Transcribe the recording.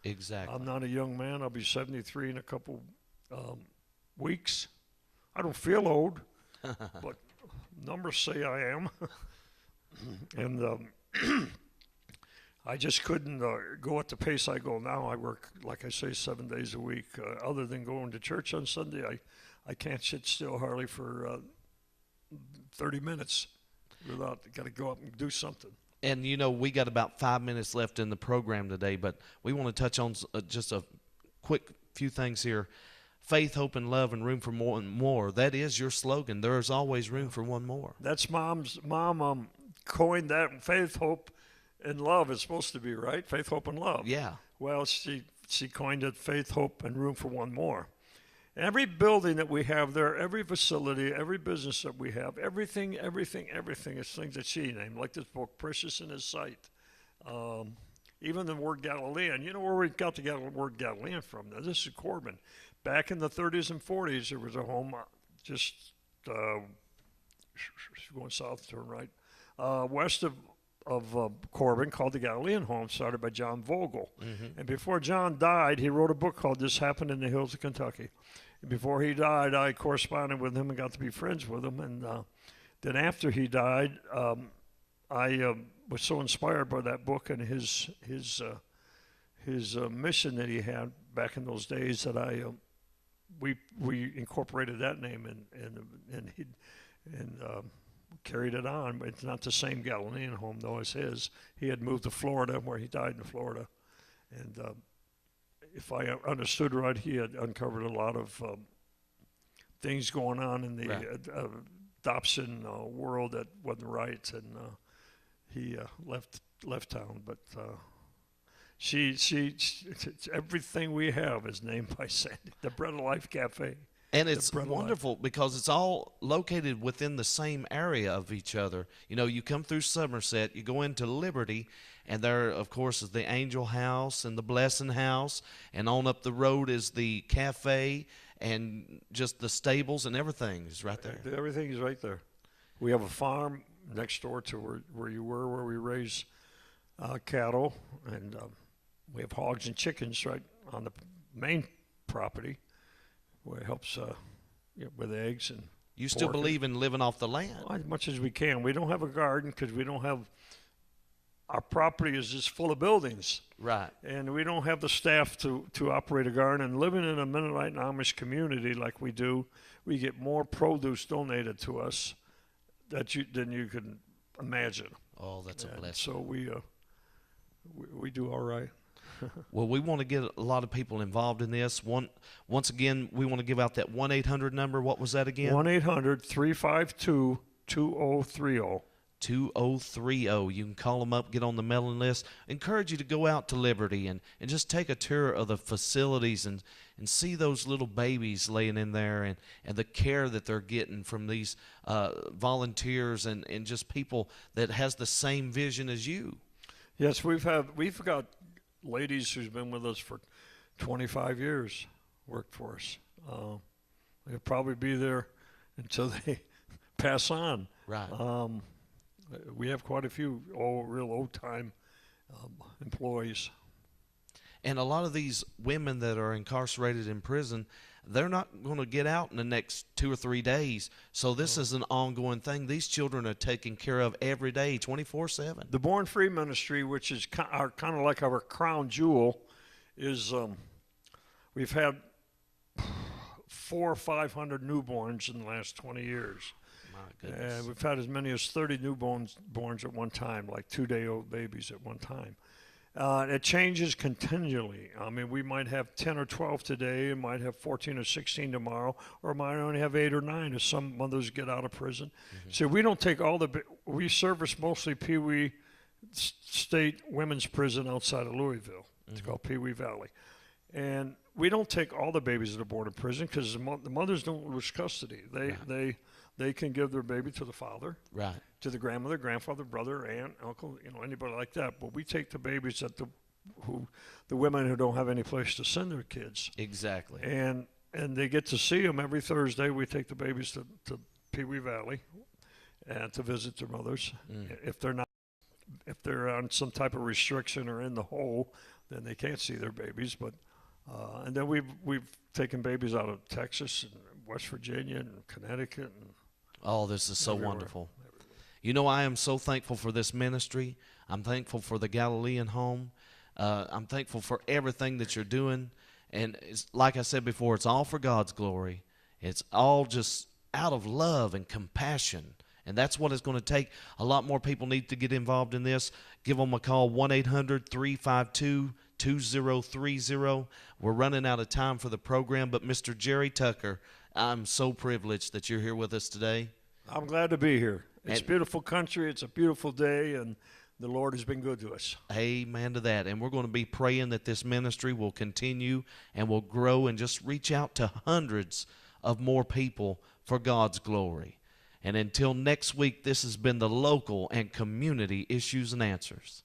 Exactly. I'm not a young man. I'll be 73 in a couple weeks. I don't feel old, but numbers say I am. And I just couldn't go at the pace I go now. I work, like I say, 7 days a week. Other than going to church on Sunday, I can't sit still hardly for 30 minutes without, got to go up and do something. And, you know, we got about 5 minutes left in the program today, but we want to touch on just a quick few things here. Faith, hope, and love, and room for more and more. That is your slogan. There's always room for one more. That's mom coined that. Faith, hope, and love is supposed to be, right? Faith, hope, and love. Yeah. Well, she coined it faith, hope, and room for one more. Every building that we have there, every facility, every business that we have, everything is things that she named, like this book, Precious in His Sight. Even the word Galilean. You know where we got the word Galilean from? Now, this is Corbin. Back in the 30s and 40s, there was a home just going south, turn right, west of Corbin, called the Galilean Home, started by John Vogel. Mm-hmm. And before John died, he wrote a book called This Happened in the Hills of Kentucky. And before he died, I corresponded with him and got to be friends with him. And then after he died, I was so inspired by that book and his mission that he had back in those days that we incorporated that name and carried it on. It's not the same Galilean home though as his. He had moved to Florida, where he died in Florida, and if I understood right, he had uncovered a lot of things going on in the adoption world that wasn't right, and he left town. But she everything we have is named by Sandy. The Bread of Life Cafe. And it's wonderful because it's all located within the same area of each other. You know, you come through Somerset, you go into Liberty, and there, of course, is the Angel House and the Blessing House, and on up the road is the cafe and just the stables and everything is right there. Everything is right there. We have a farm next door to where you were, where we raise cattle, and we have hogs and chickens right on the main property, where it helps with eggs and you still believe in living off the land? Well, as much as we can. We don't have a garden because we don't have, our property is just full of buildings. Right. And we don't have the staff to operate a garden. And living in a Mennonite and Amish community like we do, we get more produce donated to us than you can imagine. Oh, that's a blessing. So we do all right. Well, we want to get a lot of people involved in this. Once again, we want to give out that 1-800 number. What was that again? 1-800-352-2030. 2030. You can call them up, get on the mailing list. Encourage you to go out to Liberty and just take a tour of the facilities and see those little babies laying in there and the care that they're getting from these volunteers and just people that has the same vision as you. Yes, we've got ladies who's been with us for 25 years, worked for us. They'll probably be there until they pass on. Right. We have quite a few real old-time employees. And a lot of these women that are incarcerated in prison, they're not going to get out in the next 2 or 3 days. So this is an ongoing thing. These children are taken care of every day, 24/7. The Born Free Ministry, which is kind of like our crown jewel, is we've had 400 or 500 newborns in the last 20 years. My goodness. And we've had as many as 30 newborns at one time, like 2-day-old babies at one time. It changes continually. I mean, we might have 10 or 12 today, and might have 14 or 16 tomorrow, or might only have 8 or 9 as some mothers get out of prison. Mm-hmm. So we don't take we service mostly Pee Wee State Women's Prison outside of Louisville. It's called Pee Wee Valley. And we don't take all the babies that are born in prison because the mothers don't lose custody. They can give their baby to the father, right, to the grandmother, grandfather, brother, aunt, uncle, anybody like that. But we take the babies that the women who don't have any place to send their kids. Exactly. And they get to see them every Thursday. We take the babies to Pee Wee Valley and to visit their mothers. If they're on some type of restriction or in the hole, then they can't see their babies. But and then we've taken babies out of Texas and West Virginia and Connecticut and Oh, this is so everywhere. wonderful. You know, I am so thankful for this ministry. I'm thankful for the Galilean home. I'm thankful for everything that you're doing. And it's, like I said before, it's all for God's glory. It's all just out of love and compassion. And that's what it's going to take. A lot more people need to get involved in this. Give them a call, 1-800-352-2030. We're running out of time for the program, but Mr. Jerry Tucker, I'm so privileged that you're here with us today. I'm glad to be here. It's And- beautiful country. It's a beautiful day, and the Lord has been good to us. Amen to that. And we're going to be praying that this ministry will continue and will grow and just reach out to hundreds of more people for God's glory. And until next week, this has been the Local and Community Issues and Answers.